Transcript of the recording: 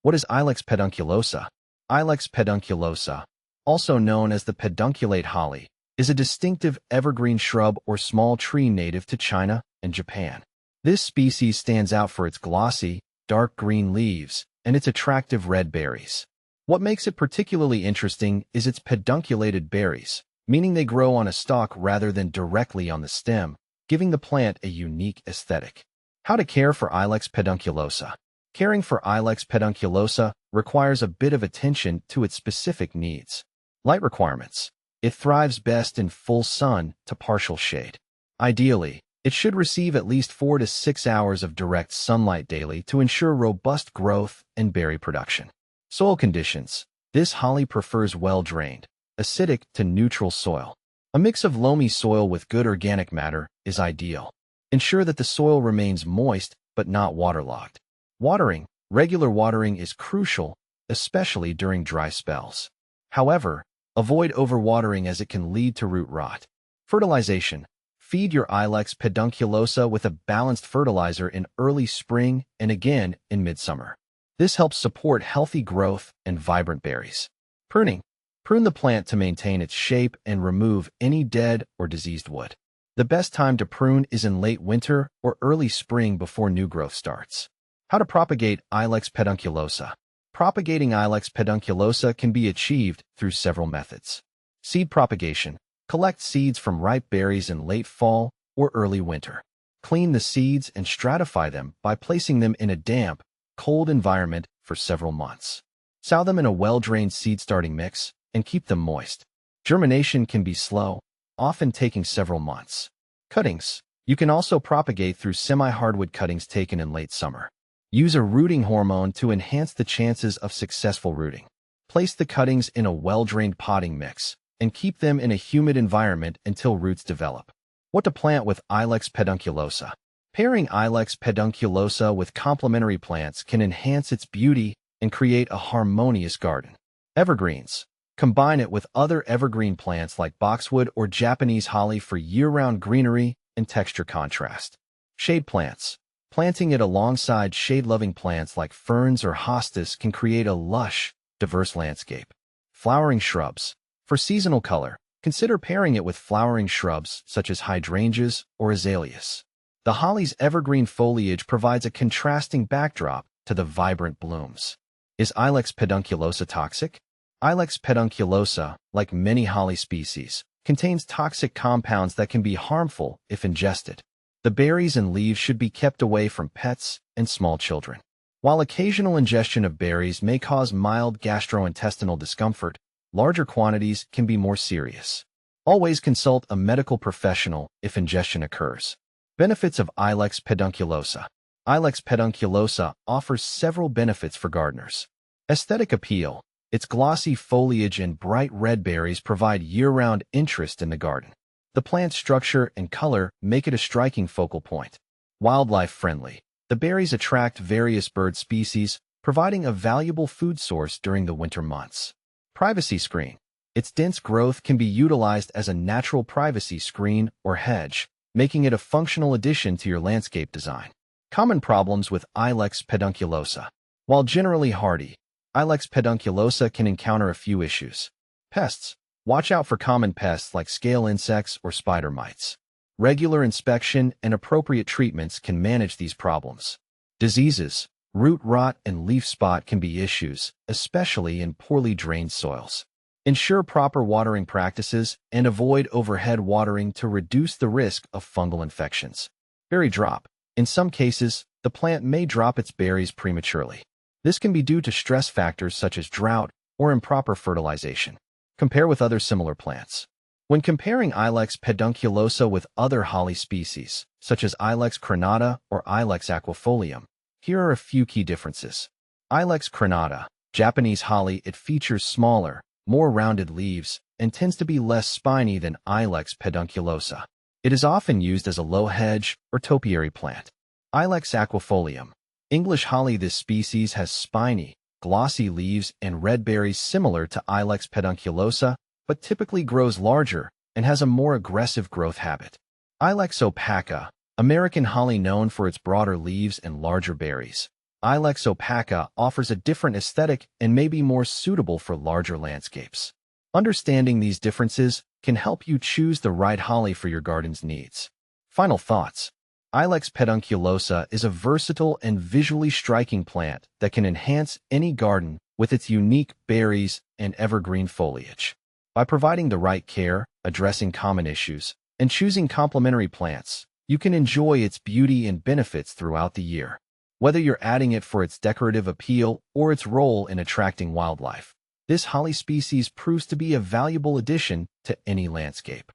What is Ilex pedunculosa? Ilex pedunculosa, also known as the pedunculate holly, is a distinctive evergreen shrub or small tree native to China and Japan. This species stands out for its glossy, dark green leaves and its attractive red berries. What makes it particularly interesting is its pedunculated berries, meaning they grow on a stalk rather than directly on the stem, giving the plant a unique aesthetic. How to care for Ilex pedunculosa? Caring for Ilex pedunculosa requires a bit of attention to its specific needs. Light requirements. It thrives best in full sun to partial shade. Ideally, it should receive at least 4 to 6 hours of direct sunlight daily to ensure robust growth and berry production. Soil conditions. This holly prefers well-drained, acidic to neutral soil. A mix of loamy soil with good organic matter is ideal. Ensure that the soil remains moist but not waterlogged. Watering. Regular watering is crucial, especially during dry spells. However, avoid overwatering as it can lead to root rot. Fertilization. Feed your Ilex pedunculosa with a balanced fertilizer in early spring and again in midsummer. This helps support healthy growth and vibrant berries. Pruning. Prune the plant to maintain its shape and remove any dead or diseased wood. The best time to prune is in late winter or early spring before new growth starts. How to propagate Ilex pedunculosa? Propagating Ilex pedunculosa can be achieved through several methods. Seed propagation. Collect seeds from ripe berries in late fall or early winter. Clean the seeds and stratify them by placing them in a damp, cold environment for several months. Sow them in a well-drained seed-starting mix and keep them moist. Germination can be slow, often taking several months. Cuttings. You can also propagate through semi-hardwood cuttings taken in late summer. Use a rooting hormone to enhance the chances of successful rooting. Place the cuttings in a well-drained potting mix and keep them in a humid environment until roots develop. What to plant with Ilex pedunculosa? Pairing Ilex pedunculosa with complementary plants can enhance its beauty and create a harmonious garden. Evergreens. Combine it with other evergreen plants like boxwood or Japanese holly for year-round greenery and texture contrast. Shade plants. Planting it alongside shade-loving plants like ferns or hostas can create a lush, diverse landscape. Flowering shrubs. For seasonal color, consider pairing it with flowering shrubs such as hydrangeas or azaleas. The holly's evergreen foliage provides a contrasting backdrop to the vibrant blooms. Is Ilex pedunculosa toxic? Ilex pedunculosa, like many holly species, contains toxic compounds that can be harmful if ingested. The berries and leaves should be kept away from pets and small children. While occasional ingestion of berries may cause mild gastrointestinal discomfort, larger quantities can be more serious. Always consult a medical professional if ingestion occurs. Benefits of Ilex pedunculosa. Ilex pedunculosa offers several benefits for gardeners. Aesthetic appeal. Its glossy foliage and bright red berries provide year-round interest in the garden. The plant's structure and color make it a striking focal point. Wildlife friendly. The berries attract various bird species, providing a valuable food source during the winter months. Privacy screen. Its dense growth can be utilized as a natural privacy screen or hedge, making it a functional addition to your landscape design. Common problems with Ilex pedunculosa. While generally hardy, Ilex pedunculosa can encounter a few issues. Pests. Watch out for common pests like scale insects or spider mites. Regular inspection and appropriate treatments can manage these problems. Diseases. Root rot and leaf spot can be issues, especially in poorly drained soils. Ensure proper watering practices and avoid overhead watering to reduce the risk of fungal infections. Berry drop. In some cases, the plant may drop its berries prematurely. This can be due to stress factors such as drought or improper fertilization. Compare with other similar plants. When comparing Ilex pedunculosa with other holly species, such as Ilex crenata or Ilex aquifolium, here are a few key differences. Ilex crenata, Japanese holly, it features smaller, more rounded leaves and tends to be less spiny than Ilex pedunculosa. It is often used as a low hedge or topiary plant. Ilex aquifolium, English holly. This species has spiny, glossy leaves and red berries similar to Ilex pedunculosa, but typically grows larger and has a more aggressive growth habit. Ilex opaca, American holly known for its broader leaves and larger berries. Ilex opaca offers a different aesthetic and may be more suitable for larger landscapes. Understanding these differences can help you choose the right holly for your garden's needs. Final thoughts. Ilex pedunculosa is a versatile and visually striking plant that can enhance any garden with its unique berries and evergreen foliage. By providing the right care, addressing common issues, and choosing complementary plants, you can enjoy its beauty and benefits throughout the year. Whether you're adding it for its decorative appeal or its role in attracting wildlife, this holly species proves to be a valuable addition to any landscape.